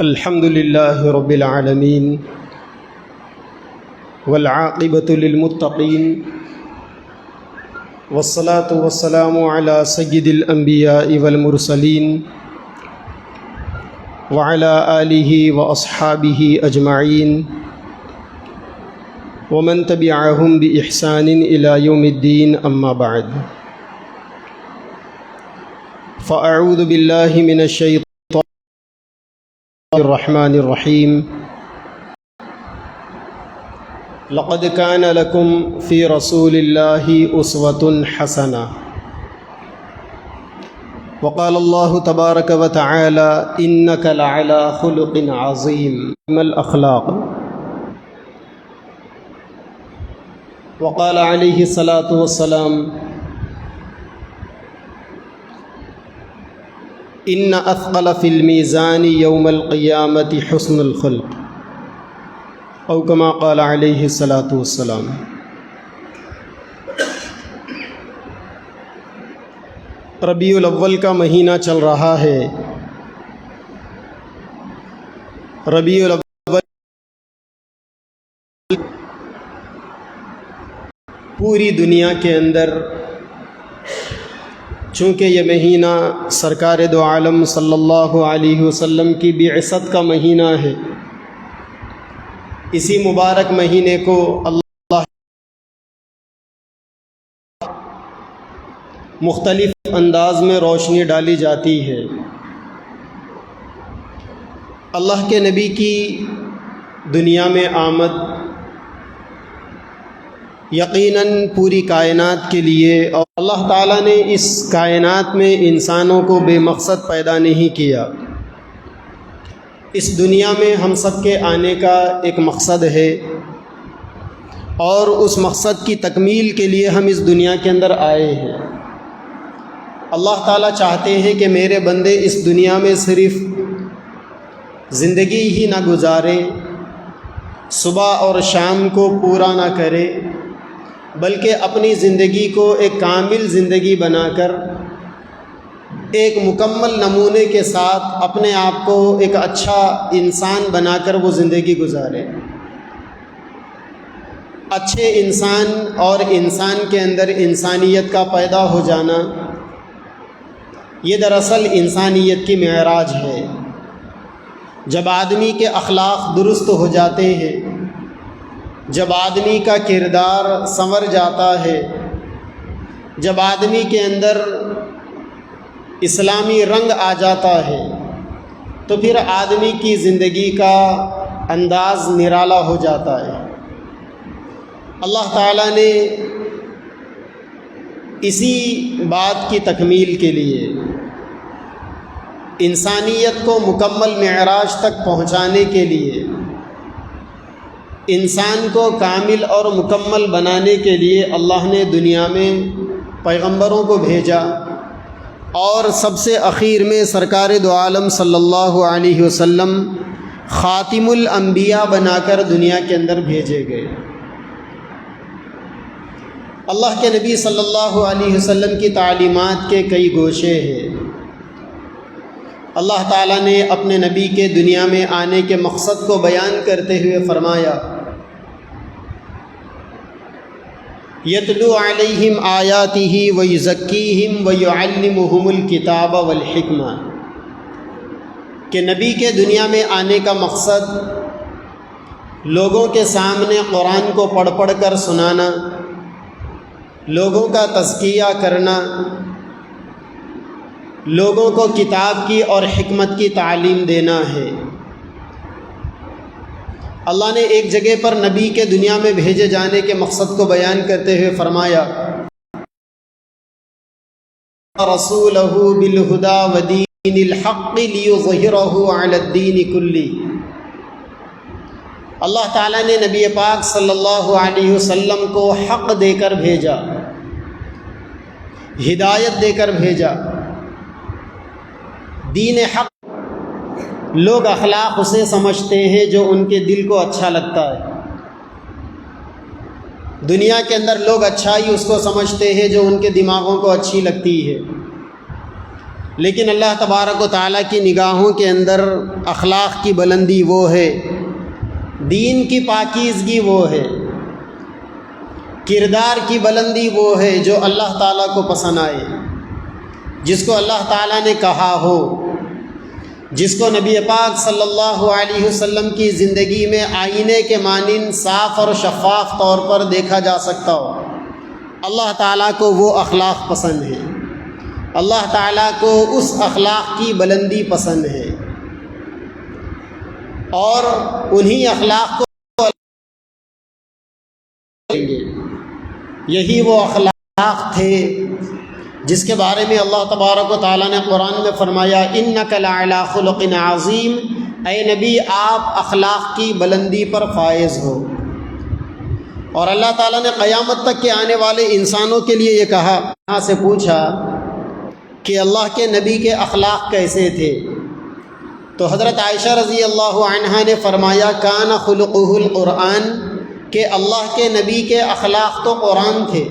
الحمد لله رب العالمين والعاقبة للمتقين والصلاة والسلام على سيد الأنبياء والمرسلين وعلى آله وأصحابه أجمعين ومن تبعهم بإحسان إلى يوم الدين، أما بعد، فأعوذ بالله من الشيطان الرحمن الرحيم. لقد كان لكم في رسول الله أسوة حسنة. وقال الله تبارك وتعالى: إنك لعلى خلق عظيم. ما الأخلاق. وقال عليه الصلاة والسلام: إن أثقل في الميزان يوم القيامة حسن الخلق، او كما قال علیہ الصلاۃ والسلام. ربیع الاول کا مہینہ چل رہا ہے. ربیع الاول پوری دنیا کے اندر، چونکہ یہ مہینہ سرکار دو عالم صلی اللہ علیہ وسلم کی بعثت کا مہینہ ہے، اسی مبارک مہینے کو اللہ مختلف انداز میں روشنی ڈالی جاتی ہے. اللہ کے نبی کی دنیا میں آمد یقیناً پوری کائنات کے لیے، اور اللہ تعالیٰ نے اس کائنات میں انسانوں کو بے مقصد پیدا نہیں کیا. اس دنیا میں ہم سب کے آنے کا ایک مقصد ہے، اور اس مقصد کی تکمیل کے لیے ہم اس دنیا کے اندر آئے ہیں. اللہ تعالیٰ چاہتے ہیں کہ میرے بندے اس دنیا میں صرف زندگی ہی نہ گزارے، صبح اور شام کو پورا نہ کرے، بلکہ اپنی زندگی کو ایک کامل زندگی بنا کر، ایک مکمل نمونے کے ساتھ اپنے آپ کو ایک اچھا انسان بنا کر وہ زندگی گزارے. اچھے انسان اور انسان کے اندر انسانیت کا پیدا ہو جانا، یہ دراصل انسانیت کی معراج ہے. جب آدمی کے اخلاق درست ہو جاتے ہیں، جب آدمی کا کردار سنور جاتا ہے، جب آدمی کے اندر اسلامی رنگ آ جاتا ہے، تو پھر آدمی کی زندگی کا انداز نرالا ہو جاتا ہے. اللہ تعالیٰ نے اسی بات کی تکمیل کے لیے، انسانیت کو مکمل معراج تک پہنچانے کے لیے، انسان کو کامل اور مکمل بنانے کے لیے اللہ نے دنیا میں پیغمبروں کو بھیجا، اور سب سے اخیر میں سرکار دو عالم صلی اللہ علیہ وسلم خاتم الانبیاء بنا کر دنیا کے اندر بھیجے گئے. اللہ کے نبی صلی اللہ علیہ وسلم کی تعلیمات کے کئی گوشے ہیں. اللہ تعالیٰ نے اپنے نبی کے دنیا میں آنے کے مقصد کو بیان کرتے ہوئے فرمایا: یتلو علیہم آیاتہ ویزکیہم ویعلمہم الکتاب والحکمہ، کہ نبی کے دنیا میں آنے کا مقصد لوگوں کے سامنے قرآن کو پڑھ پڑھ کر سنانا، لوگوں کا تزکیہ کرنا، لوگوں کو کتاب کی اور حکمت کی تعلیم دینا ہے. اللہ نے ایک جگہ پر نبی کے دنیا میں بھیجے جانے کے مقصد کو بیان کرتے ہوئے فرمایا: رسولہ بالہدی ودین الحق لیظہرہ علی الدین کلہ. اللہ تعالیٰ نے نبی پاک صلی اللہ علیہ وسلم کو حق دے کر بھیجا، ہدایت دے کر بھیجا. دین حق، لوگ اخلاق اسے سمجھتے ہیں جو ان کے دل کو اچھا لگتا ہے. دنیا کے اندر لوگ اچھائی اس کو سمجھتے ہیں جو ان کے دماغوں کو اچھی لگتی ہے. لیکن اللہ تبارک و تعالیٰ کی نگاہوں کے اندر اخلاق کی بلندی وہ ہے، دین کی پاکیزگی وہ ہے، کردار کی بلندی وہ ہے جو اللہ تعالیٰ کو پسند آئے، جس کو اللہ تعالیٰ نے کہا ہو، جس کو نبی پاک صلی اللہ علیہ وسلم کی زندگی میں آئینے کے مانند صاف اور شفاف طور پر دیکھا جا سکتا ہو۔ اللہ تعالیٰ کو وہ اخلاق پسند ہیں، اللہ تعالیٰ کو اس اخلاق کی بلندی پسند ہے، اور انہی اخلاق کو یہی وہ اخلاق تھے جس کے بارے میں اللہ تبارک و تعالیٰ نے قرآن میں فرمایا اِنَّكَ لَعَلَىٰ خُلُقٍ عَظِيمٍ، اے نبی آپ اخلاق کی بلندی پر فائز ہو۔ اور اللہ تعالیٰ نے قیامت تک کے آنے والے انسانوں کے لیے یہ کہا، یہاں سے پوچھا کہ اللہ کے نبی کے اخلاق کیسے تھے، تو حضرت عائشہ رضی اللہ عنہا نے فرمایا کان خلقہ القرآن، کہ اللہ کے نبی کے اخلاق تو قرآن تھے،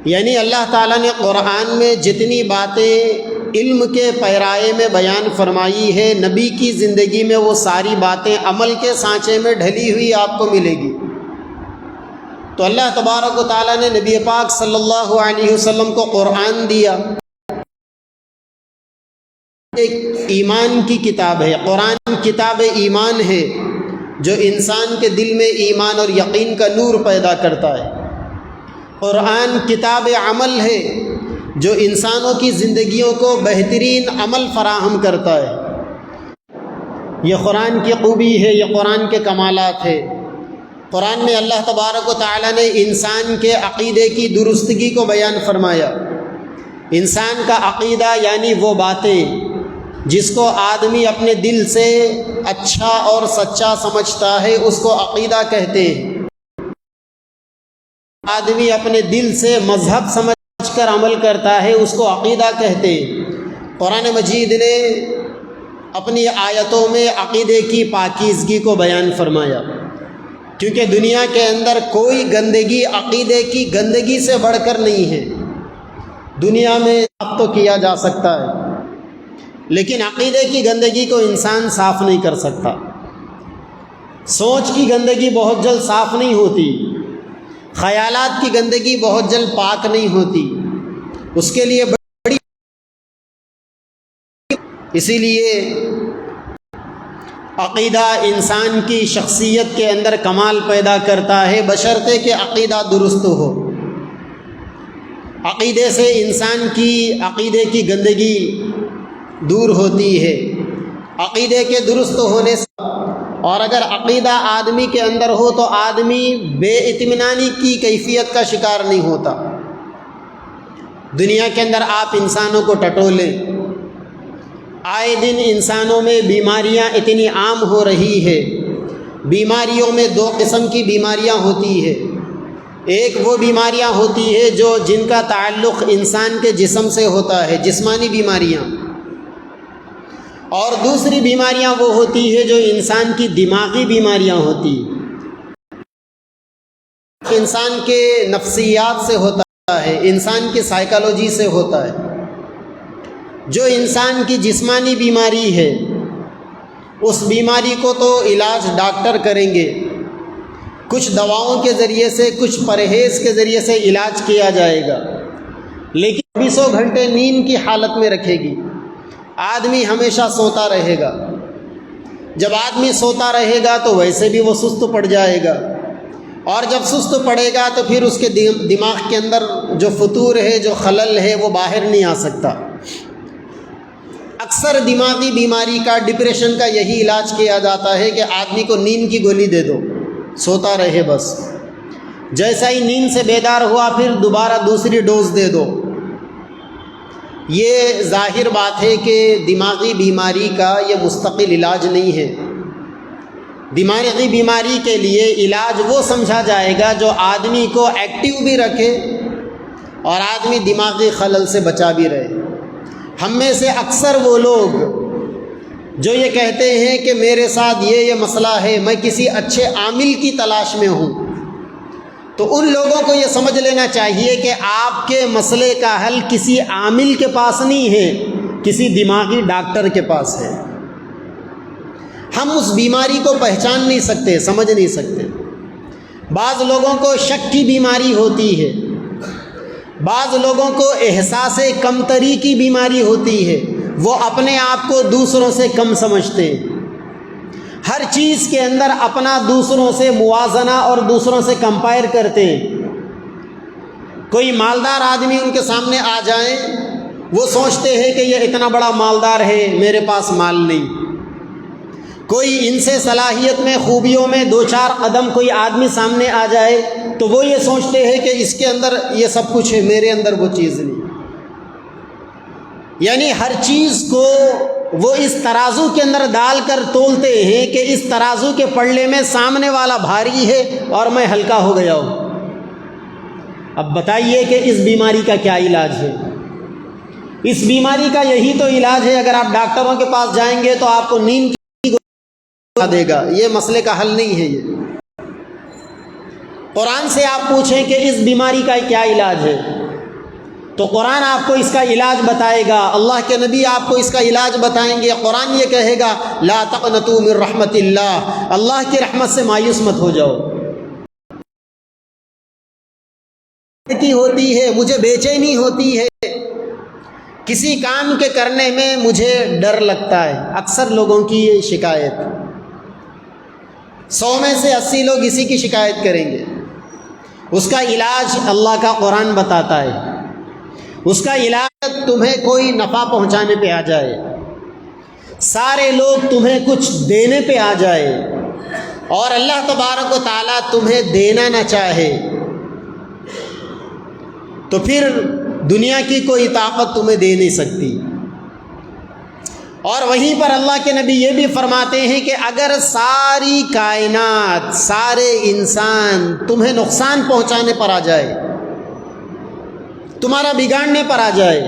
یعنی اللہ تعالیٰ نے قرآن میں جتنی باتیں علم کے پیرائے میں بیان فرمائی ہے، نبی کی زندگی میں وہ ساری باتیں عمل کے سانچے میں ڈھلی ہوئی آپ کو ملے گی۔ تو اللہ تبارک و تعالیٰ نے نبی پاک صلی اللہ علیہ وسلم کو قرآن دیا، ایک ایمان کی کتاب ہے، قرآن کتاب ایمان ہے جو انسان کے دل میں ایمان اور یقین کا نور پیدا کرتا ہے۔ قرآن کتاب عمل ہے جو انسانوں کی زندگیوں کو بہترین عمل فراہم کرتا ہے۔ یہ قرآن کی خوبی ہے، یہ قرآن کے کمالات ہے۔ قرآن میں اللہ تبارک و تعالیٰ نے انسان کے عقیدے کی درستگی کو بیان فرمایا۔ انسان کا عقیدہ یعنی وہ باتیں جس کو آدمی اپنے دل سے اچھا اور سچا سمجھتا ہے اس کو عقیدہ کہتے ہیں۔ آدمی اپنے دل سے مذہب سمجھ کر عمل کرتا ہے اس کو عقیدہ کہتے ہیں۔ قرآن مجید نے اپنی آیتوں میں عقیدے کی پاکیزگی کو بیان فرمایا، کیونکہ دنیا کے اندر کوئی گندگی عقیدے کی گندگی سے بڑھ کر نہیں ہے۔ دنیا میں صاف تو کیا جا سکتا ہے، لیکن عقیدے کی گندگی کو انسان صاف نہیں کر سکتا۔ سوچ کی گندگی بہت جلد صاف نہیں ہوتی، خیالات کی گندگی بہت جلد پاک نہیں ہوتی، اس کے لیے بڑی، اسی لیے عقیدہ انسان کی شخصیت کے اندر کمال پیدا کرتا ہے، بشرطے کہ عقیدہ درست ہو۔ عقیدے سے انسان کی عقیدے کی گندگی دور ہوتی ہے، عقیدے کے درست ہونے سے، اور اگر عقیدہ آدمی کے اندر ہو تو آدمی بے اطمینانی کی کیفیت کا شکار نہیں ہوتا۔ دنیا کے اندر آپ انسانوں کو ٹٹولیں، آئے دن انسانوں میں بیماریاں اتنی عام ہو رہی ہے۔ بیماریوں میں دو قسم کی بیماریاں ہوتی ہے، ایک وہ بیماریاں ہوتی ہے جو جن کا تعلق انسان کے جسم سے ہوتا ہے، جسمانی بیماریاں، اور دوسری بیماریاں وہ ہوتی ہے جو انسان کی دماغی بیماریاں ہوتی ہیں، انسان کے نفسیات سے ہوتا ہے، انسان کی سائیکالوجی سے ہوتا ہے۔ جو انسان کی جسمانی بیماری ہے اس بیماری کو تو علاج ڈاکٹر کریں گے، کچھ دواؤں کے ذریعے سے، کچھ پرہیز کے ذریعے سے علاج کیا جائے گا، لیکن 24 گھنٹے نیند کی حالت میں رکھے گی۔ آدمی ہمیشہ سوتا رہے گا، جب آدمی سوتا رہے گا تو ویسے بھی وہ سست پڑ جائے گا، اور جب سست پڑے گا تو پھر اس کے دماغ کے اندر جو فطور ہے، جو خلل ہے، وہ باہر نہیں آ سکتا۔ اکثر دماغی بیماری کا، ڈپریشن کا یہی علاج کیا جاتا ہے کہ آدمی کو نیند کی گولی دے دو، سوتا رہے بس، جیسا ہی نیند سے بیدار ہوا پھر دوبارہ دوسری ڈوز دے دو۔ یہ ظاہر بات ہے کہ دماغی بیماری کا یہ مستقل علاج نہیں ہے۔ دماغی بیماری کے لیے علاج وہ سمجھا جائے گا جو آدمی کو ایکٹیو بھی رکھے اور آدمی دماغی خلل سے بچا بھی رہے۔ ہم میں سے اکثر وہ لوگ جو یہ کہتے ہیں کہ میرے ساتھ یہ مسئلہ ہے، میں کسی اچھے عامل کی تلاش میں ہوں، تو ان لوگوں کو یہ سمجھ لینا چاہیے کہ آپ کے مسئلے کا حل کسی عامل کے پاس نہیں ہے، کسی دماغی ڈاکٹر کے پاس ہے۔ ہم اس بیماری کو پہچان نہیں سکتے، سمجھ نہیں سکتے۔ بعض لوگوں کو شک کی بیماری ہوتی ہے، بعض لوگوں کو احساس کمتری کی بیماری ہوتی ہے، وہ اپنے آپ کو دوسروں سے کم سمجھتے ہیں، ہر چیز کے اندر اپنا دوسروں سے موازنہ اور دوسروں سے کمپائر کرتے ہیں۔ کوئی مالدار آدمی ان کے سامنے آ جائیں، وہ سوچتے ہیں کہ یہ اتنا بڑا مالدار ہے، میرے پاس مال نہیں۔ کوئی ان سے صلاحیت میں، خوبیوں میں 2-4 قدم کوئی آدمی سامنے آ جائے تو وہ یہ سوچتے ہیں کہ اس کے اندر یہ سب کچھ ہے، میرے اندر وہ چیز نہیں۔ یعنی ہر چیز کو وہ اس ترازو کے اندر ڈال کر تولتے ہیں کہ اس ترازو کے پلڑے میں سامنے والا بھاری ہے اور میں ہلکا ہو گیا ہوں۔ اب بتائیے کہ اس بیماری کا کیا علاج ہے؟ اس بیماری کا یہی تو علاج ہے، اگر آپ ڈاکٹروں کے پاس جائیں گے تو آپ کو نیند کی دے گا، یہ مسئلے کا حل نہیں ہے۔ یہ قرآن سے آپ پوچھیں کہ اس بیماری کا کیا علاج ہے تو قرآن آپ کو اس کا علاج بتائے گا، اللہ کے نبی آپ کو اس کا علاج بتائیں گے۔ قرآن یہ کہے گا لا تقنطوا من رحمت اللہ، اللہ کی رحمت سے مایوس مت ہو جاؤ۔ ہوتی ہے، مجھے بے چینی ہوتی ہے، کسی کام کے کرنے میں مجھے ڈر لگتا ہے، اکثر لوگوں کی یہ شکایت، 100 میں سے 80 لوگ اسی کی شکایت کریں گے۔ اس کا علاج اللہ کا قرآن بتاتا ہے۔ اس کا علاج تمہیں کوئی نفع پہنچانے پہ آ جائے، سارے لوگ تمہیں کچھ دینے پہ آ جائے اور اللہ تبارک و تعالیٰ تمہیں دینا نہ چاہے تو پھر دنیا کی کوئی طاقت تمہیں دے نہیں سکتی۔ اور وہیں پر اللہ کے نبی یہ بھی فرماتے ہیں کہ اگر ساری کائنات، سارے انسان تمہیں نقصان پہنچانے پر آ جائے، تمہارا بگاڑنے پر آ جائے،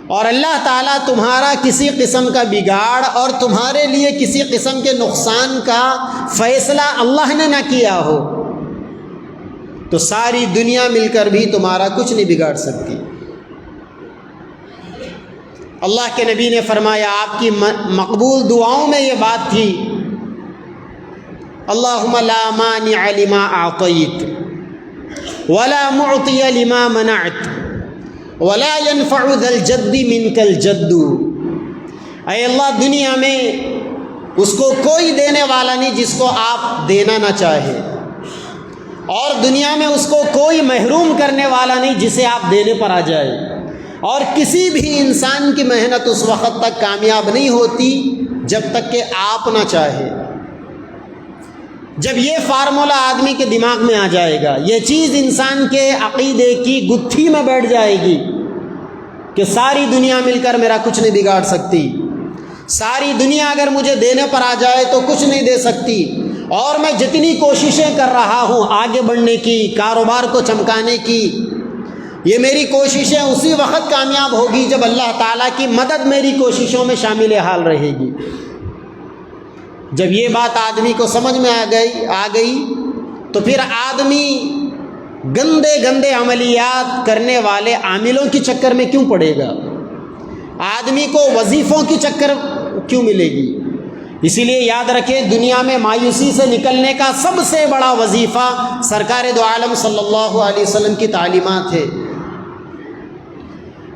اور اللہ تعالیٰ تمہارا کسی قسم کا بگاڑ اور تمہارے لیے کسی قسم کے نقصان کا فیصلہ اللہ نے نہ کیا ہو، تو ساری دنیا مل کر بھی تمہارا کچھ نہیں بگاڑ سکتی۔ اللہ کے نبی نے فرمایا، آپ کی مقبول دعاؤں میں یہ بات تھی، اللہم لا مانع لما اعطیت ولا معطی لما منعت ولا ينفع ذا الجد منک الجد۔ اے اللہ، دنیا میں اس کو کوئی دینے والا نہیں جس کو آپ دینا نہ چاہے، اور دنیا میں اس کو کوئی محروم کرنے والا نہیں جسے آپ دینے پر آ جائے، اور کسی بھی انسان کی محنت اس وقت تک کامیاب نہیں ہوتی جب تک کہ آپ نہ چاہے۔ جب یہ فارمولہ آدمی کے دماغ میں آ جائے گا، یہ چیز انسان کے عقیدے کی گتھی میں بیٹھ جائے گی کہ ساری دنیا مل کر میرا کچھ نہیں بگاڑ سکتی، ساری دنیا اگر مجھے دینے پر آ جائے تو کچھ نہیں دے سکتی، اور میں جتنی کوششیں کر رہا ہوں آگے بڑھنے کی، کاروبار کو چمکانے کی، یہ میری کوششیں اسی وقت کامیاب ہوگی جب اللہ تعالیٰ کی مدد میری کوششوں میں شامل حال رہے گی۔ جب یہ بات آدمی کو سمجھ میں آ گئی تو پھر آدمی گندے گندے عملیات کرنے والے عاملوں کی چکر میں کیوں پڑے گا؟ آدمی کو وظیفوں کی چکر کیوں ملے گی؟ اسی لیے یاد رکھیں، دنیا میں مایوسی سے نکلنے کا سب سے بڑا وظیفہ سرکار دو عالم صلی اللہ علیہ وسلم کی تعلیمات ہے۔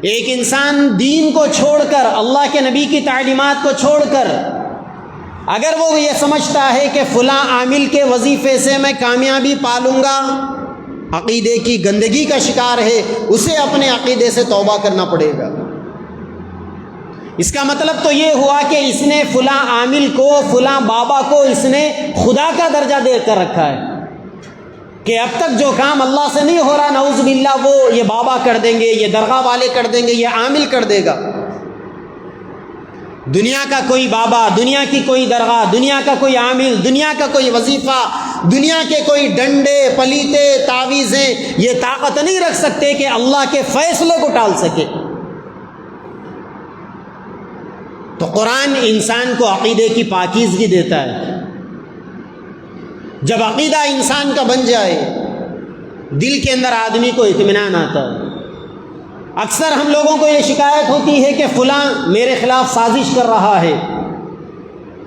ایک انسان دین کو چھوڑ کر، اللہ کے نبی کی تعلیمات کو چھوڑ کر، اگر وہ یہ سمجھتا ہے کہ فلاں عامل کے وظیفے سے میں کامیابی پالوں گا، عقیدے کی گندگی کا شکار ہے، اسے اپنے عقیدے سے توبہ کرنا پڑے گا۔ اس کا مطلب تو یہ ہوا کہ اس نے فلاں عامل کو، فلاں بابا کو اس نے خدا کا درجہ دے کر رکھا ہے کہ اب تک جو کام اللہ سے نہیں ہو رہا، نعوذ باللہ، وہ یہ بابا کر دیں گے، یہ درگاہ والے کر دیں گے، یہ عامل کر دے گا۔ دنیا کا کوئی بابا، دنیا کی کوئی درگاہ، دنیا کا کوئی عامل، دنیا کا کوئی وظیفہ، دنیا کے کوئی ڈنڈے پلیتے تعویذیں یہ طاقت نہیں رکھ سکتے کہ اللہ کے فیصلے کو ٹال سکے۔ تو قرآن انسان کو عقیدے کی پاکیزگی دیتا ہے۔ جب عقیدہ انسان کا بن جائے دل کے اندر آدمی کو اطمینان آتا ہے۔ اکثر ہم لوگوں کو یہ شکایت ہوتی ہے کہ فلاں میرے خلاف سازش کر رہا ہے،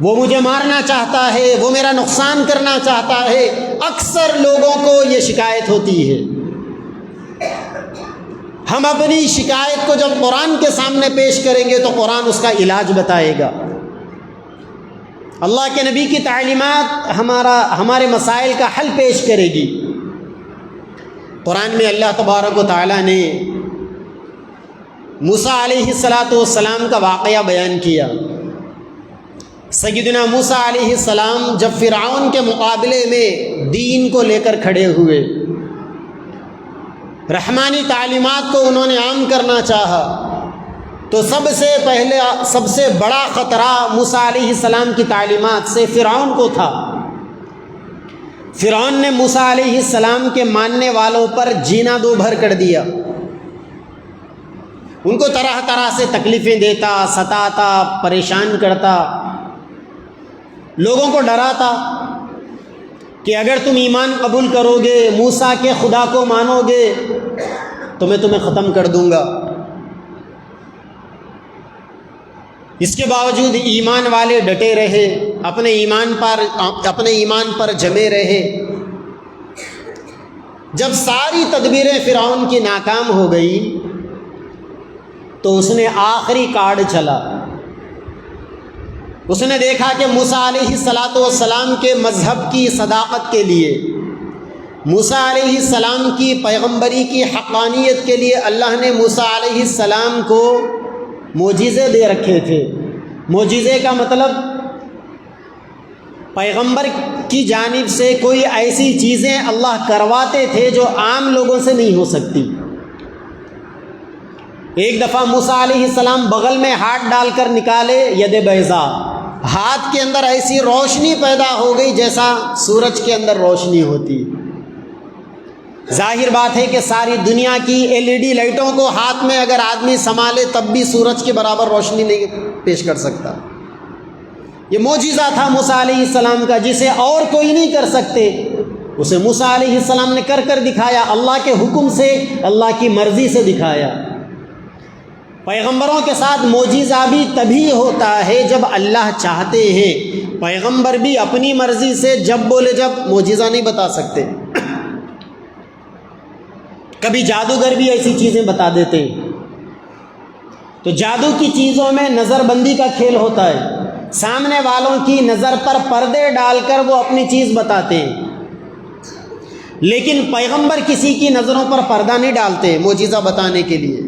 وہ مجھے مارنا چاہتا ہے، وہ میرا نقصان کرنا چاہتا ہے۔ اکثر لوگوں کو یہ شکایت ہوتی ہے۔ ہم اپنی شکایت کو جب قرآن کے سامنے پیش کریں گے تو قرآن اس کا علاج بتائے گا۔ اللہ کے نبی کی تعلیمات ہمارے مسائل کا حل پیش کرے گی۔ قرآن میں اللہ تبارک و تعالیٰ نے موسیٰ علیہ السلام کا واقعہ بیان کیا۔ سیدنا موسیٰ علیہ السلام جب فرعون کے مقابلے میں دین کو لے کر کھڑے ہوئے، رحمانی تعلیمات کو انہوں نے عام کرنا چاہا، تو سب سے بڑا خطرہ موسیٰ علیہ السلام کی تعلیمات سے فرعون کو تھا۔ فرعون نے موسیٰ علیہ السلام کے ماننے والوں پر جینا دو بھر کر دیا، ان کو طرح طرح سے تکلیفیں دیتا، ستاتا، پریشان کرتا، لوگوں کو ڈراتا کہ اگر تم ایمان قبول کرو گے، موسیٰ کے خدا کو مانو گے تو میں تمہیں ختم کر دوں گا۔ اس کے باوجود ایمان والے ڈٹے رہے، اپنے ایمان پر جمے رہے۔ جب ساری تدبیریں فرعون کی ناکام ہو گئی تو اس نے آخری کارڈ چلا۔ اس نے دیکھا کہ موسیٰ علیہ السلام کے مذہب کی صداقت کے لیے، موسیٰ علیہ السلام کی پیغمبری کی حقانیت کے لیے اللہ نے موسیٰ علیہ السلام کو معجزے دے رکھے تھے۔ معجزے کا مطلب پیغمبر کی جانب سے کوئی ایسی چیزیں اللہ کرواتے تھے جو عام لوگوں سے نہیں ہو سکتی۔ ایک دفعہ موسیٰ علیہ السلام بغل میں ہاتھ ڈال کر نکالے، ید بیضا، ہاتھ کے اندر ایسی روشنی پیدا ہو گئی جیسا سورج کے اندر روشنی ہوتی۔ ظاہر بات ہے کہ ساری دنیا کی LED لائٹوں کو ہاتھ میں اگر آدمی سنبھالے تب بھی سورج کے برابر روشنی نہیں پیش کر سکتا۔ یہ معجزہ تھا موسیٰ علیہ السلام کا، جسے اور کوئی نہیں کر سکتے، اسے موسیٰ علیہ السلام نے کر دکھایا، اللہ کے حکم سے، اللہ کی مرضی سے دکھایا۔ پیغمبروں کے ساتھ معجزہ بھی تبھی ہوتا ہے جب اللہ چاہتے ہیں۔ پیغمبر بھی اپنی مرضی سے جب بولے جب معجزہ نہیں بتا سکتے۔ کبھی جادوگر بھی ایسی چیزیں بتا دیتے ہیں۔ تو جادو کی چیزوں میں نظر بندی کا کھیل ہوتا ہے، سامنے والوں کی نظر پر پردے ڈال کر وہ اپنی چیز بتاتے ہیں، لیکن پیغمبر کسی کی نظروں پر پردہ نہیں ڈالتے معجزہ بتانے کے لیے۔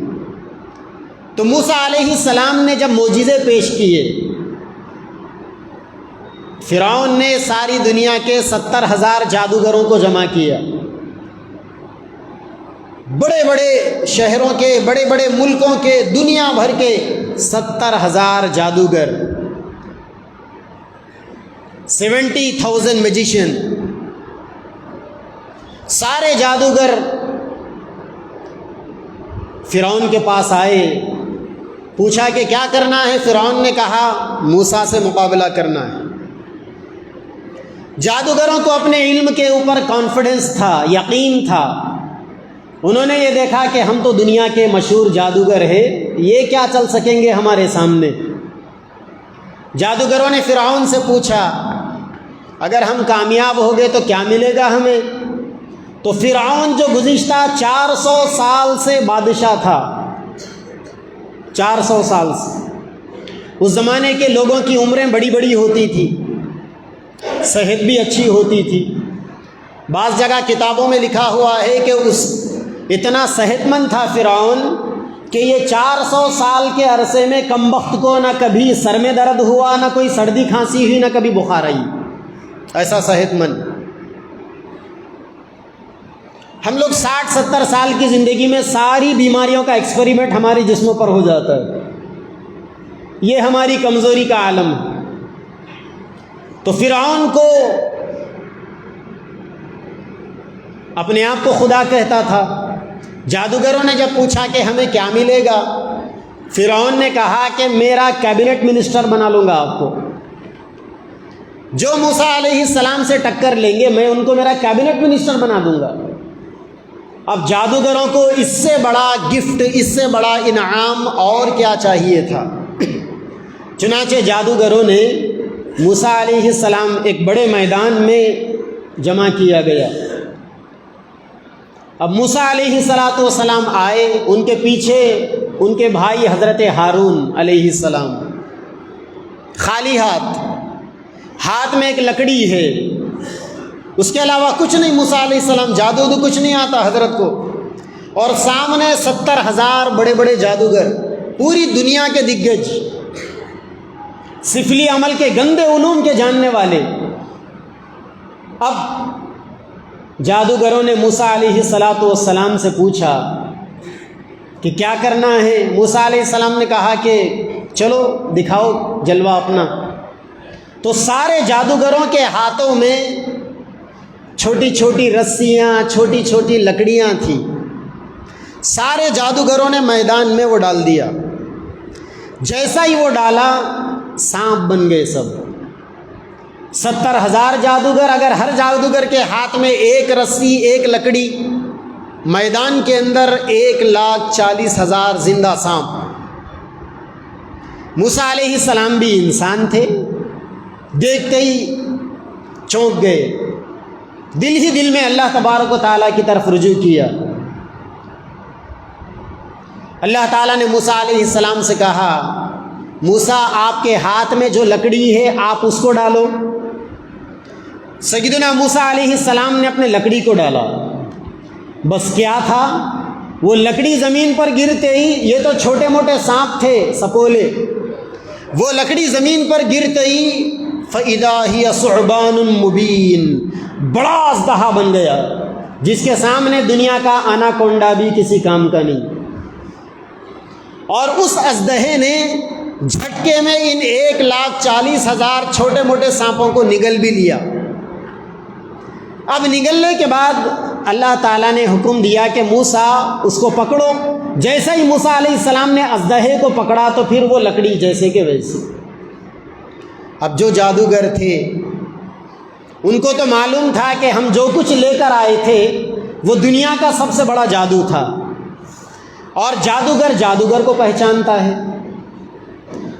تو موسیٰ علیہ السلام نے جب معجزے پیش کیے، فرعون نے ساری دنیا کے 70,000 جادوگروں کو جمع کیا، بڑے بڑے شہروں کے، بڑے بڑے ملکوں کے، دنیا بھر کے 70,000 جادوگر، 70,000 میجیشین، سارے جادوگر فرعون کے پاس آئے، پوچھا کہ کیا کرنا ہے؟ فرعون نے کہا موسیٰ سے مقابلہ کرنا ہے۔ جادوگروں کو اپنے علم کے اوپر کانفیڈنس تھا، یقین تھا۔ انہوں نے یہ دیکھا کہ ہم تو دنیا کے مشہور جادوگر ہیں، یہ کیا چل سکیں گے ہمارے سامنے۔ جادوگروں نے فرعون سے پوچھا اگر ہم کامیاب ہو گئے تو کیا ملے گا ہمیں؟ تو فرعون جو گزشتہ 400 سال سے بادشاہ تھا، 400 سال سے، اس زمانے کے لوگوں کی عمریں بڑی بڑی ہوتی تھی، صحت بھی اچھی ہوتی تھی۔ بعض جگہ کتابوں میں لکھا ہوا ہے کہ اتنا صحت مند تھا فرعون کہ یہ 400 سال کے عرصے میں کم بخت کو نہ کبھی سر میں درد ہوا، نہ کوئی سردی کھانسی ہوئی، نہ کبھی بخار آئی، ایسا صحت مند۔ ہم لوگ 60-70 سال کی زندگی میں ساری بیماریوں کا ایکسپیریمنٹ ہمارے جسموں پر ہو جاتا ہے، یہ ہماری کمزوری کا عالم ہے۔ تو فرعون کو اپنے آپ کو خدا کہتا تھا۔ جادوگروں نے جب پوچھا کہ ہمیں کیا ملے گا، فرعون نے کہا کہ میرا کیبنٹ منسٹر بنا لوں گا آپ کو، جو موسیٰ علیہ السلام سے ٹکر لیں گے میں ان کو میرا کیبنٹ منسٹر بنا دوں گا۔ اب جادوگروں کو اس سے بڑا گفٹ، اس سے بڑا انعام اور کیا چاہیے تھا؟ چنانچہ جادوگروں نے موسیٰ علیہ السلام ایک بڑے میدان میں جمع کیا گیا۔ اب موسیٰ علیہ السلام آئے، ان کے پیچھے ان کے بھائی حضرت ہارون علیہ السلام، خالی ہاتھ میں ایک لکڑی ہے، اس کے علاوہ کچھ نہیں۔ موسیٰ علیہ السلام جادو تو کچھ نہیں آتا حضرت کو، اور سامنے 70,000 بڑے بڑے جادوگر، پوری دنیا کے دگگج، سفلی عمل کے، گندے علوم کے جاننے والے۔ اب جادوگروں نے موسیٰ علیہ السلام سے پوچھا کہ کیا کرنا ہے؟ موسیٰ علیہ السلام نے کہا کہ چلو دکھاؤ جلوہ اپنا۔ تو سارے جادوگروں کے ہاتھوں میں چھوٹی چھوٹی رسیاں، چھوٹی چھوٹی لکڑیاں تھیں۔ سارے جادوگروں نے میدان میں وہ ڈال دیا۔ جیسا ہی وہ ڈالا، سانپ بن گئے سب۔ 70,000 جادوگر، اگر ہر جادوگر کے ہاتھ میں ایک رسی، ایک لکڑی، میدان کے اندر 1,40,000 زندہ سانپ۔ موسیٰ علیہ السلام بھی انسان تھے، دیکھتے ہی چونک گئے، دل ہی دل میں اللہ تبارک و تعالیٰ کی طرف رجوع کیا۔ اللہ تعالیٰ نے موسیٰ علیہ السلام سے کہا، موسیٰ آپ کے ہاتھ میں جو لکڑی ہے آپ اس کو ڈالو۔ سیدنا موسیٰ علیہ السلام نے اپنے لکڑی کو ڈالا، بس کیا تھا، وہ لکڑی زمین پر گرتے ہی، یہ تو چھوٹے موٹے سانپ تھے، سپولے، وہ لکڑی زمین پر گرتے ہی فَإِذَا هِيَ ثُعْبَانٌ مُبِينٌ، بڑا اژدہا بن گیا جس کے سامنے دنیا کا اناکونڈا بھی کسی کام کا نہیں۔ اور اس اژدہے نے جھٹکے میں ان 1,40,000 چھوٹے موٹے سانپوں کو نگل بھی لیا۔ اب نگلنے کے بعد اللہ تعالیٰ نے حکم دیا کہ موسیٰ اس کو پکڑو۔ جیسا ہی موسیٰ علیہ السلام نے اژدہے کو پکڑا تو پھر وہ لکڑی جیسے کہ ویسے۔ اب جو جادوگر تھے ان کو تو معلوم تھا کہ ہم جو کچھ لے کر آئے تھے وہ دنیا کا سب سے بڑا جادو تھا، اور جادوگر کو پہچانتا ہے۔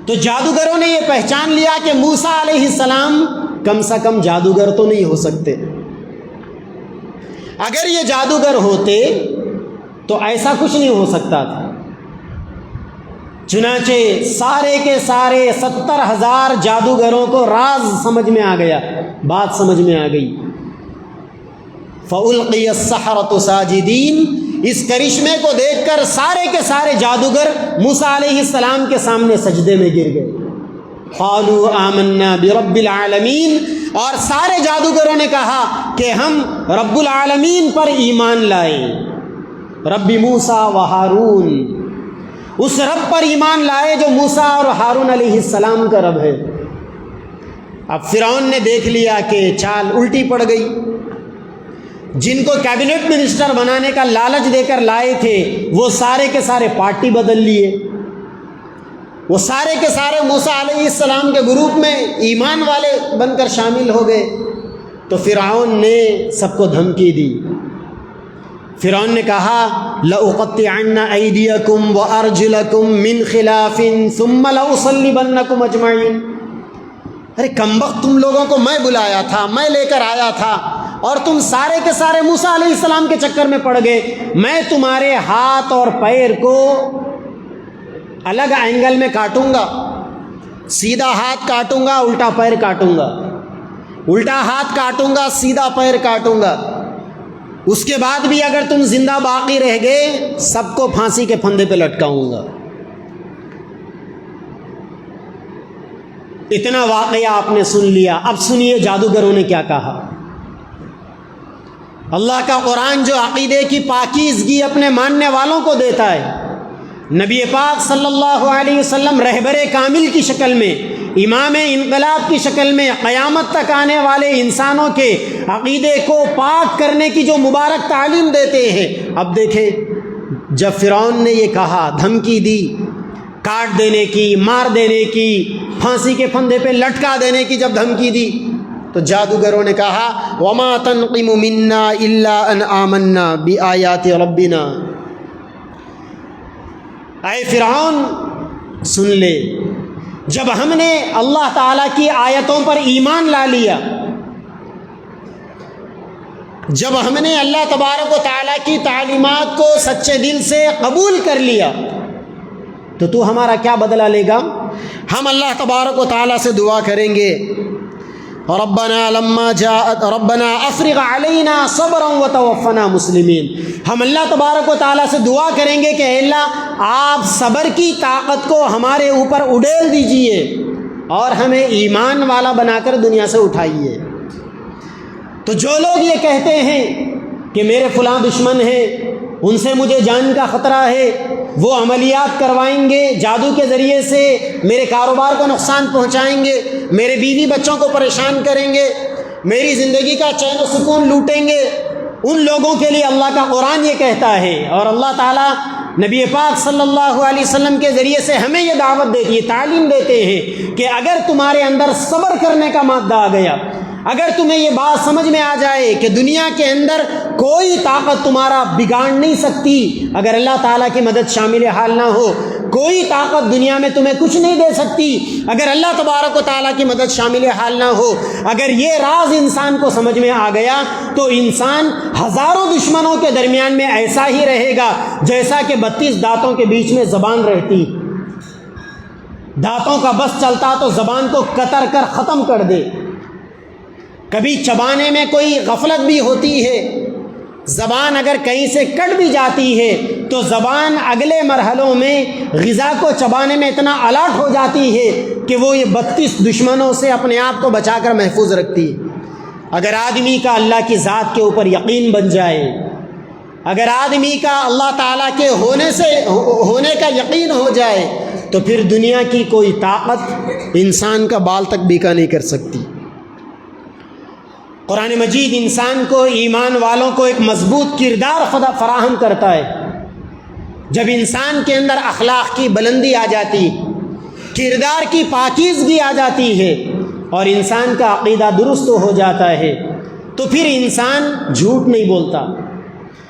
تو جادوگروں نے یہ پہچان لیا کہ موسیٰ علیہ السلام کم سے کم جادوگر تو نہیں ہو سکتے، اگر یہ جادوگر ہوتے تو ایسا کچھ نہیں ہو سکتا تھا۔ چنانچہ سارے کے سارے 70,000 جادوگروں کو راز سمجھ میں آ گیا، بات سمجھ میں آ گئی۔ فَأُلْقِيَ السَّحَرَةُ سَاجِدِينَ، اس کرشمے کو دیکھ کر سارے کے سارے جادوگر موسیٰ علیہ السلام کے سامنے سجدے میں گر گئے۔ قالوا آمنا برب العالمین، اور سارے جادوگروں نے کہا کہ ہم رب العالمین پر ایمان لائے، رب موسیٰ و ہارون، اس رب پر ایمان لائے جو موسیٰ اور ہارون علیہ السلام کا رب ہے۔ اب فرعون نے دیکھ لیا کہ چال الٹی پڑ گئی، جن کو کیبنٹ منسٹر بنانے کا لالچ دے کر لائے تھے وہ سارے کے سارے پارٹی بدل لیے، وہ سارے کے سارے موسیٰ علیہ السلام کے گروپ میں ایمان والے بن کر شامل ہو گئے۔ تو فرعون نے سب کو دھمکی دی۔ فرعون نے کہا لَأُقَطِّعَنَّ أَيْدِيَكُمْ وَأَرْجُلَكُمْ مِنْ خِلَافٍ ثُمَّ لَأُصَلِّبَنَّكُمْ أَجْمَعِينَ، ارے کمبخت، تم لوگوں کو میں بلایا تھا، میں لے کر آیا تھا، اور تم سارے کے سارے موسیٰ علیہ السلام کے چکر میں پڑ گئے۔ میں تمہارے ہاتھ اور پیر کو الگ اینگل میں کاٹوں گا، سیدھا ہاتھ کاٹوں گا، الٹا پیر کاٹوں گا، الٹا ہاتھ کاٹوں گا، سیدھا پیر کاٹوں گا۔ اس کے بعد بھی اگر تم زندہ باقی رہ گئے سب کو پھانسی کے پھندے پہ لٹکاؤں گا۔ اتنا واقعہ آپ نے سن لیا۔ اب سنیے جادوگروں نے کیا کہا۔ اللہ کا قرآن جو عقیدے کی پاکیزگی اپنے ماننے والوں کو دیتا ہے، نبی پاک صلی اللہ علیہ وسلم رہبر کامل کی شکل میں، امام انقلاب کی شکل میں قیامت تک آنے والے انسانوں کے عقیدے کو پاک کرنے کی جو مبارک تعلیم دیتے ہیں۔ اب دیکھیں، جب فرعون نے یہ کہا، دھمکی دی، کاٹ دینے کی، مار دینے کی، پھانسی کے پھندے پہ لٹکا دینے کی جب دھمکی دی، تو جادوگروں نے کہا وما تنقم منا الا ان آمنا بآیات ربنا، اے فرعون سن لے، جب ہم نے اللہ تعالیٰ کی آیتوں پر ایمان لا لیا، جب ہم نے اللہ تبارک و تعالیٰ کی تعلیمات کو سچے دل سے قبول کر لیا، تو ہمارا کیا بدلہ لے گا؟ ہم اللہ تبارک و تعالیٰ سے دعا کریں گے ربنا افرغ علینا صبرا وتوفنا مسلمین، ہم اللہ تبارک و تعالیٰ سے دعا کریں گے کہ اے اللہ آپ صبر کی طاقت کو ہمارے اوپر اڈیل دیجئے اور ہمیں ایمان والا بنا کر دنیا سے اٹھائیے۔ تو جو لوگ یہ کہتے ہیں کہ میرے فلاں دشمن ہیں، ان سے مجھے جان کا خطرہ ہے، وہ عملیات کروائیں گے، جادو کے ذریعے سے میرے کاروبار کو نقصان پہنچائیں گے، میرے بیوی بچوں کو پریشان کریں گے، میری زندگی کا چین و سکون لوٹیں گے، ان لوگوں کے لیے اللہ کا قرآن یہ کہتا ہے، اور اللہ تعالیٰ نبی پاک صلی اللہ علیہ وسلم کے ذریعے سے ہمیں یہ دعوت دیتی ہے، تعلیم دیتے ہیں کہ اگر تمہارے اندر صبر کرنے کا مادہ آ گیا، اگر تمہیں یہ بات سمجھ میں آ جائے کہ دنیا کے اندر کوئی طاقت تمہارا بگاڑ نہیں سکتی اگر اللہ تعالیٰ کی مدد شامل حال نہ ہو، کوئی طاقت دنیا میں تمہیں کچھ نہیں دے سکتی اگر اللہ تبارک و تعالیٰ کی مدد شامل حال نہ ہو، اگر یہ راز انسان کو سمجھ میں آ گیا تو انسان ہزاروں دشمنوں کے درمیان میں ایسا ہی رہے گا جیسا کہ 32 دانتوں کے بیچ میں زبان رہتی، دانتوں کا بس چلتا تو زبان کو کتر کر ختم کر دے، کبھی چبانے میں کوئی غفلت بھی ہوتی ہے، زبان اگر کہیں سے کٹ بھی جاتی ہے تو زبان اگلے مرحلوں میں غذا کو چبانے میں اتنا الرٹ ہو جاتی ہے کہ وہ یہ 32 دشمنوں سے اپنے آپ کو بچا کر محفوظ رکھتی ہے۔ اگر آدمی کا اللہ کی ذات کے اوپر یقین بن جائے، اگر آدمی کا اللہ تعالیٰ کے ہونے کا یقین ہو جائے تو پھر دنیا کی کوئی طاقت انسان کا بال تک بیکا نہیں کر سکتی۔ قرآن مجید انسان کو، ایمان والوں کو ایک مضبوط کردار فراہم کرتا ہے۔ جب انسان کے اندر اخلاق کی بلندی آ جاتی، کردار کی پاکیزگی آ جاتی ہے اور انسان کا عقیدہ درست ہو جاتا ہے تو پھر انسان جھوٹ نہیں بولتا،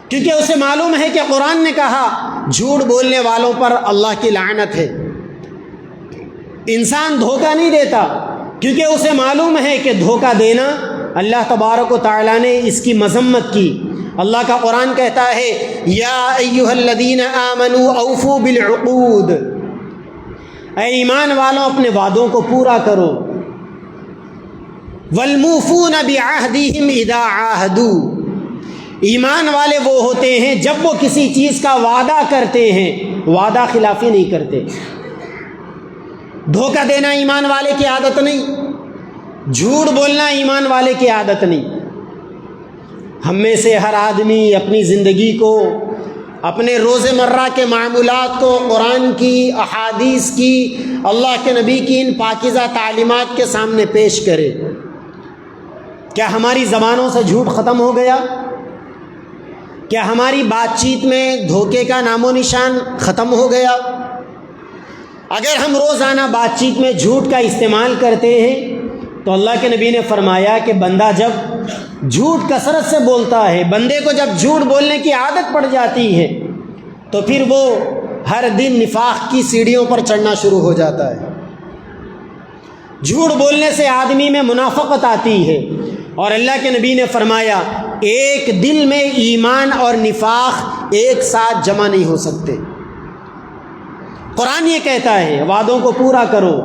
کیونکہ اسے معلوم ہے کہ قرآن نے کہا جھوٹ بولنے والوں پر اللہ کی لعنت ہے۔ انسان دھوکہ نہیں دیتا کیونکہ اسے معلوم ہے کہ دھوکہ دینا اللہ تبارک و تعالیٰ نے اس کی مذمت کی۔ اللہ کا قرآن کہتا ہے یا ایھا الذین آمنوا اوفوا بالعقود، اے ایمان والوں اپنے وعدوں کو پورا کرو، والموفون بعہدہم اذا عاہدوا، ایمان والے وہ ہوتے ہیں جب وہ کسی چیز کا وعدہ کرتے ہیں وعدہ خلافی نہیں کرتے۔ دھوکہ دینا ایمان والے کی عادت نہیں، جھوٹ بولنا ایمان والے کی عادت نہیں۔ ہم میں سے ہر آدمی اپنی زندگی کو، اپنے روز مرہ کے معمولات کو قرآن کی، احادیث کی، اللہ کے نبی کی ان پاکیزہ تعلیمات کے سامنے پیش کرے۔ کیا ہماری زبانوں سے جھوٹ ختم ہو گیا؟ کیا ہماری بات چیت میں دھوکے کا نام و نشان ختم ہو گیا؟ اگر ہم روزانہ بات چیت میں جھوٹ کا استعمال کرتے ہیں تو اللہ کے نبی نے فرمایا کہ بندہ جب جھوٹ کثرت سے بولتا ہے، بندے کو جب جھوٹ بولنے کی عادت پڑ جاتی ہے تو پھر وہ ہر دن نفاق کی سیڑھیوں پر چڑھنا شروع ہو جاتا ہے۔ جھوٹ بولنے سے آدمی میں منافقت آتی ہے، اور اللہ کے نبی نے فرمایا ایک دل میں ایمان اور نفاق ایک ساتھ جمع نہیں ہو سکتے۔ قرآن یہ کہتا ہے وعدوں کو پورا کرو۔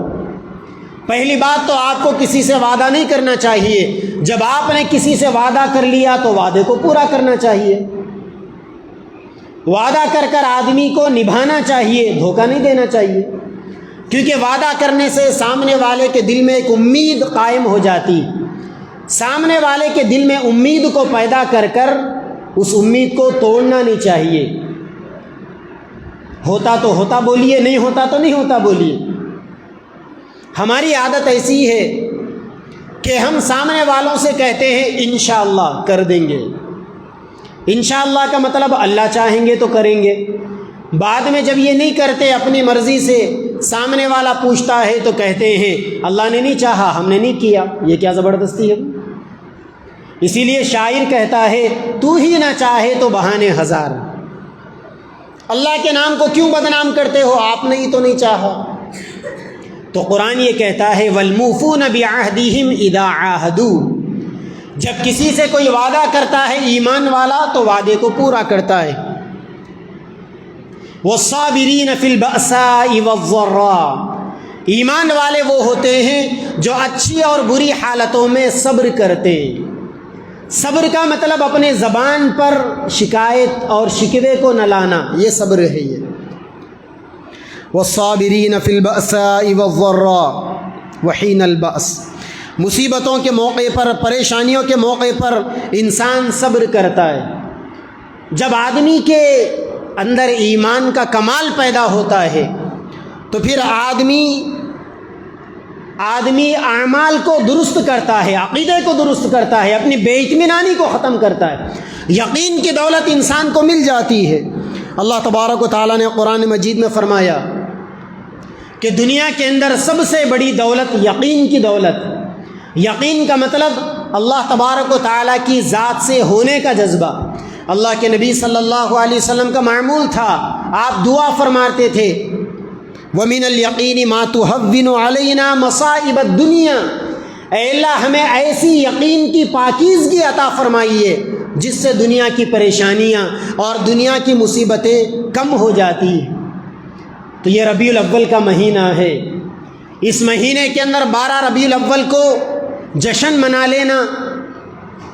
پہلی بات تو آپ کو کسی سے وعدہ نہیں کرنا چاہیے، جب آپ نے کسی سے وعدہ کر لیا تو وعدے کو پورا کرنا چاہیے۔ وعدہ کر کر آدمی کو نبھانا چاہیے، دھوکہ نہیں دینا چاہیے، کیونکہ وعدہ کرنے سے سامنے والے کے دل میں ایک امید قائم ہو جاتی، سامنے والے کے دل میں امید کو پیدا کر کر اس امید کو توڑنا نہیں چاہیے۔ ہوتا تو ہوتا بولیے، نہیں ہوتا تو نہیں ہوتا بولیے۔ ہماری عادت ایسی ہے کہ ہم سامنے والوں سے کہتے ہیں انشاءاللہ کر دیں گے۔ انشاءاللہ کا مطلب اللہ چاہیں گے تو کریں گے، بعد میں جب یہ نہیں کرتے اپنی مرضی سے، سامنے والا پوچھتا ہے تو کہتے ہیں اللہ نے نہیں چاہا، ہم نے نہیں کیا۔ یہ کیا زبردستی ہے؟ اسی لیے شاعر کہتا ہے تو ہی نہ چاہے تو بہانے ہزار، اللہ کے نام کو کیوں بدنام کرتے ہو، آپ نے ہی تو نہیں چاہا۔ تو قرآن یہ کہتا ہے والموفون بعہدہم اذا عاہدوا، جب کسی سے کوئی وعدہ کرتا ہے ایمان والا تو وعدے کو پورا کرتا ہے۔ والصابرین فی البأساء والضراء، ایمان والے وہ ہوتے ہیں جو اچھی اور بری حالتوں میں صبر کرتے۔ صبر کا مطلب اپنے زبان پر شکایت اور شکوے کو نہ لانا، یہ صبر ہے۔ یہ والصابرین فی البأساء والضراء وحین البأس، مصیبتوں کے موقع پر، پریشانیوں کے موقع پر انسان صبر کرتا ہے۔ جب آدمی کے اندر ایمان کا کمال پیدا ہوتا ہے تو پھر آدمی اعمال کو درست کرتا ہے، عقیدے کو درست کرتا ہے، اپنی بے اطمینانی کو ختم کرتا ہے، یقین کی دولت انسان کو مل جاتی ہے۔ اللہ تبارک و تعالیٰ نے قرآن مجید میں فرمایا کہ دنیا کے اندر سب سے بڑی دولت یقین کی دولت۔ یقین کا مطلب اللہ تبارک و تعالیٰ کی ذات سے ہونے کا جذبہ۔ اللہ کے نبی صلی اللہ علیہ وسلم کا معمول تھا، آپ دعا فرماتے تھے وَمِنَ الْيَقِينِ مَا تُهَوِّنُ عَلَيْنَا مَصَائِبَ الدُّنْيَا، اے اللہ ہمیں ایسی یقین کی پاکیزگی عطا فرمائیے جس سے دنیا کی پریشانیاں اور دنیا کی مصیبتیں کم ہو جاتی ہیں۔ تو یہ ربیع الاول کا مہینہ ہے، اس مہینے کے اندر 12 ربیع الاول کو جشن منا لینا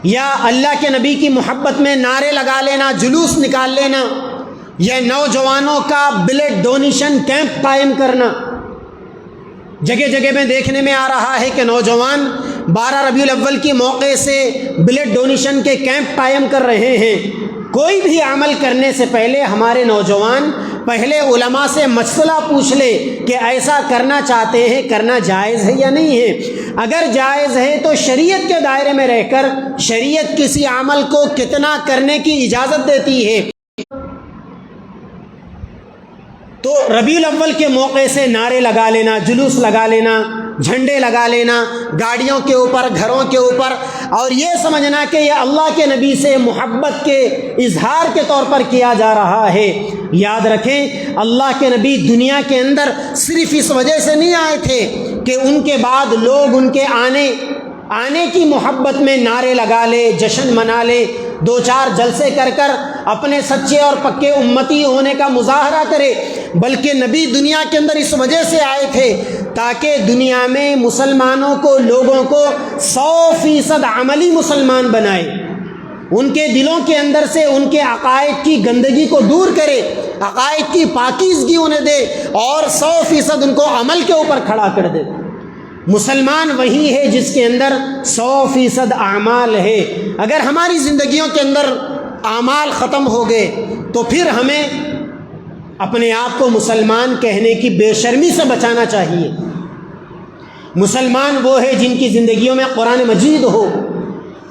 یا اللہ کے نبی کی محبت میں نعرے لگا لینا، جلوس نکال لینا، یا نوجوانوں کا بلڈ ڈونیشن کیمپ قائم کرنا۔ جگہ جگہ میں دیکھنے میں آ رہا ہے کہ نوجوان 12 ربیع الاول کے موقع سے بلڈ ڈونیشن کے کیمپ قائم کر رہے ہیں۔ کوئی بھی عمل کرنے سے پہلے ہمارے نوجوان پہلے علماء سے مسئلہ پوچھ لے کہ ایسا کرنا چاہتے ہیں، کرنا جائز ہے یا نہیں ہے۔ اگر جائز ہے تو شریعت کے دائرے میں رہ کر شریعت کسی عمل کو کتنا کرنے کی اجازت دیتی ہے۔ تو ربیع الاول کے موقع سے نعرے لگا لینا، جلوس لگا لینا، جھنڈے لگا لینا گاڑیوں کے اوپر، گھروں کے اوپر، اور یہ سمجھنا کہ یہ اللہ کے نبی سے محبت کے اظہار کے طور پر کیا جا رہا ہے۔ یاد رکھیں اللہ کے نبی دنیا کے اندر صرف اس وجہ سے نہیں آئے تھے کہ ان کے بعد لوگ ان کے آنے کی محبت میں نعرے لگا لے، جشن منا لے، 2-4 جلسے کر کر اپنے سچے اور پکے امتی ہونے کا مظاہرہ کرے، بلکہ نبی دنیا کے اندر اس وجہ سے آئے تھے تاکہ دنیا میں مسلمانوں کو، لوگوں کو 100% عملی مسلمان بنائے، ان کے دلوں کے اندر سے ان کے عقائد کی گندگی کو دور کرے، عقائد کی پاکیزگی انہیں دے اور 100% ان کو عمل کے اوپر کھڑا کر دے۔ مسلمان وہی ہے جس کے اندر 100% اعمال ہے۔ اگر ہماری زندگیوں کے اندر اعمال ختم ہو گئے تو پھر ہمیں اپنے آپ کو مسلمان کہنے کی بے شرمی سے بچانا چاہیے۔ مسلمان وہ ہے جن کی زندگیوں میں قرآن مجید ہو۔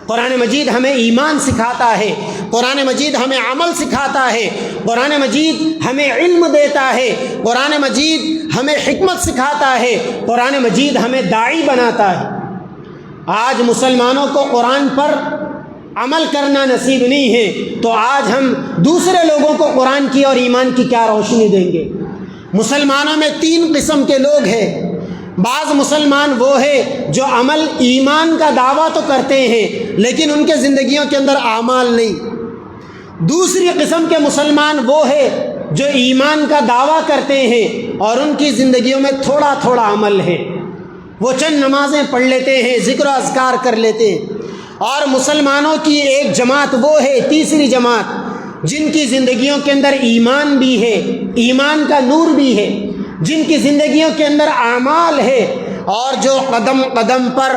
قرآن مجید ہمیں ایمان سکھاتا ہے، قرآن مجید ہمیں عمل سکھاتا ہے، قرآن مجید ہمیں علم دیتا ہے، قرآن مجید ہمیں حکمت سکھاتا ہے، قرآن مجید ہمیں داعی بناتا ہے۔ آج مسلمانوں کو قرآن پر عمل کرنا نصیب نہیں ہے تو آج ہم دوسرے لوگوں کو قرآن کی اور ایمان کی کیا روشنی دیں گے؟ مسلمانوں میں 3 قسم کے لوگ ہیں۔ بعض مسلمان وہ ہے جو عمل ایمان کا دعویٰ تو کرتے ہیں لیکن ان کے زندگیوں کے اندر اعمال نہیں۔ دوسری قسم کے مسلمان وہ ہے جو ایمان کا دعویٰ کرتے ہیں اور ان کی زندگیوں میں تھوڑا تھوڑا عمل ہے، وہ چند نمازیں پڑھ لیتے ہیں، ذکر و اذکار کر لیتے ہیں۔ اور مسلمانوں کی ایک جماعت وہ ہے، تیسری جماعت، جن کی زندگیوں کے اندر ایمان بھی ہے، ایمان کا نور بھی ہے، جن کی زندگیوں کے اندر اعمال ہے اور جو قدم قدم پر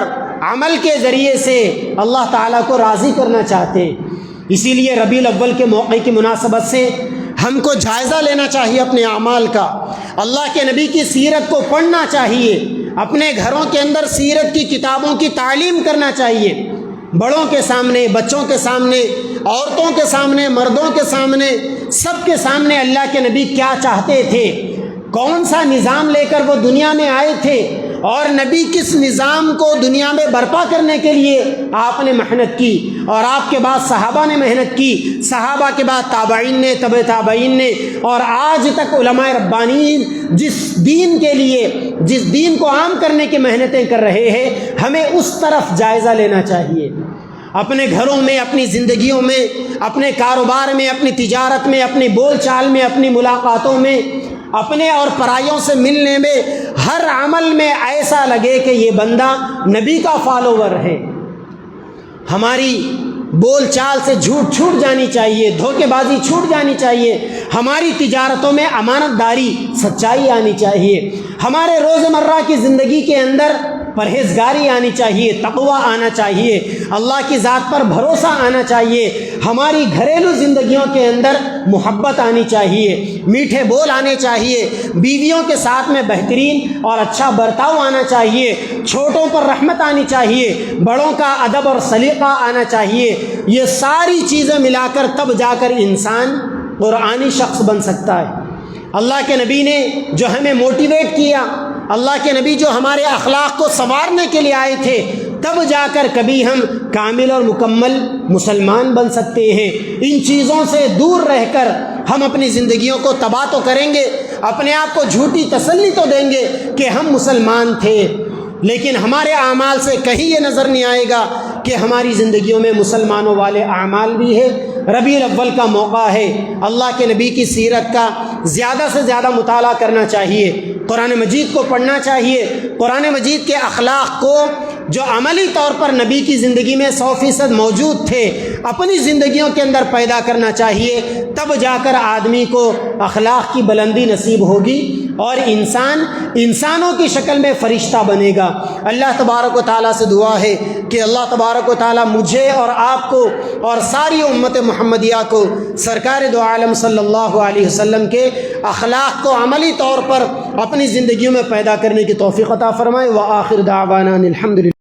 عمل کے ذریعے سے اللہ تعالیٰ کو راضی کرنا چاہتے ہیں۔ اسی لیے ربیع الاول کے موقع کی مناسبت سے ہم کو جائزہ لینا چاہیے اپنے اعمال کا، اللہ کے نبی کی سیرت کو پڑھنا چاہیے، اپنے گھروں کے اندر سیرت کی کتابوں کی تعلیم کرنا چاہیے، بڑوں کے سامنے، بچوں کے سامنے، عورتوں کے سامنے، مردوں کے سامنے، سب کے سامنے اللہ کے نبی کیا چاہتے تھے، کون سا نظام لے کر وہ دنیا میں آئے تھے، اور نبی کس نظام کو دنیا میں برپا کرنے کے لیے آپ نے محنت کی، اور آپ کے بعد صحابہ نے محنت کی، صحابہ کے بعد تابعین نے، تبع تابعین نے، اور آج تک علماء ربانیین جس دین کے لیے، جس دین کو عام کرنے کی محنتیں کر رہے ہیں، ہمیں اس طرف جائزہ لینا چاہیے۔ اپنے گھروں میں، اپنی زندگیوں میں، اپنے کاروبار میں، اپنی تجارت میں، اپنی بول چال میں، اپنی ملاقاتوں میں، اپنے اور پرائیوں سے ملنے میں، ہر عمل میں ایسا لگے کہ یہ بندہ نبی کا فالوور ہے۔ ہماری بول چال سے جھوٹ چھوٹ جانی چاہیے، دھوکے بازی چھوٹ جانی چاہیے، ہماری تجارتوں میں امانت داری، سچائی آنی چاہیے، ہمارے روزمرہ کی زندگی کے اندر پرہیزگاری آنی چاہیے، تقوی آنا چاہیے، اللہ کی ذات پر بھروسہ آنا چاہیے، ہماری گھریلو زندگیوں کے اندر محبت آنی چاہیے، میٹھے بول آنے چاہیے، بیویوں کے ساتھ میں بہترین اور اچھا برتاؤ آنا چاہیے، چھوٹوں پر رحمت آنی چاہیے، بڑوں کا ادب اور سلیقہ آنا چاہیے۔ یہ ساری چیزیں ملا کر تب جا کر انسان قرآنی شخص بن سکتا ہے۔ اللہ کے نبی نے جو ہمیں موٹیویٹ کیا، اللہ کے نبی جو ہمارے اخلاق کو سنوارنے کے لیے آئے تھے، تب جا کر کبھی ہم کامل اور مکمل مسلمان بن سکتے ہیں۔ ان چیزوں سے دور رہ کر ہم اپنی زندگیوں کو تباہ تو کریں گے، اپنے آپ کو جھوٹی تسلی تو دیں گے کہ ہم مسلمان تھے، لیکن ہمارے اعمال سے کہیں یہ نظر نہیں آئے گا کہ ہماری زندگیوں میں مسلمانوں والے اعمال بھی ہے۔ ربیع الاول کا موقع ہے، اللہ کے نبی کی سیرت کا زیادہ سے زیادہ مطالعہ کرنا چاہیے، قرآن مجید کو پڑھنا چاہیے، قرآن مجید کے اخلاق کو جو عملی طور پر نبی کی زندگی میں 100% موجود تھے، اپنی زندگیوں کے اندر پیدا کرنا چاہیے، تب جا کر آدمی کو اخلاق کی بلندی نصیب ہوگی اور انسان انسانوں کی شکل میں فرشتہ بنے گا۔ اللہ تبارک و تعالیٰ سے دعا ہے کہ اللہ تبارک و تعالیٰ مجھے اور آپ کو اور ساری امت محمدیہ کو سرکار دو عالم صلی اللہ علیہ وسلم کے اخلاق کو عملی طور پر اپنی زندگیوں میں پیدا کرنے کی توفیق عطا فرمائے۔ وآخر دعوانا الحمدللہ۔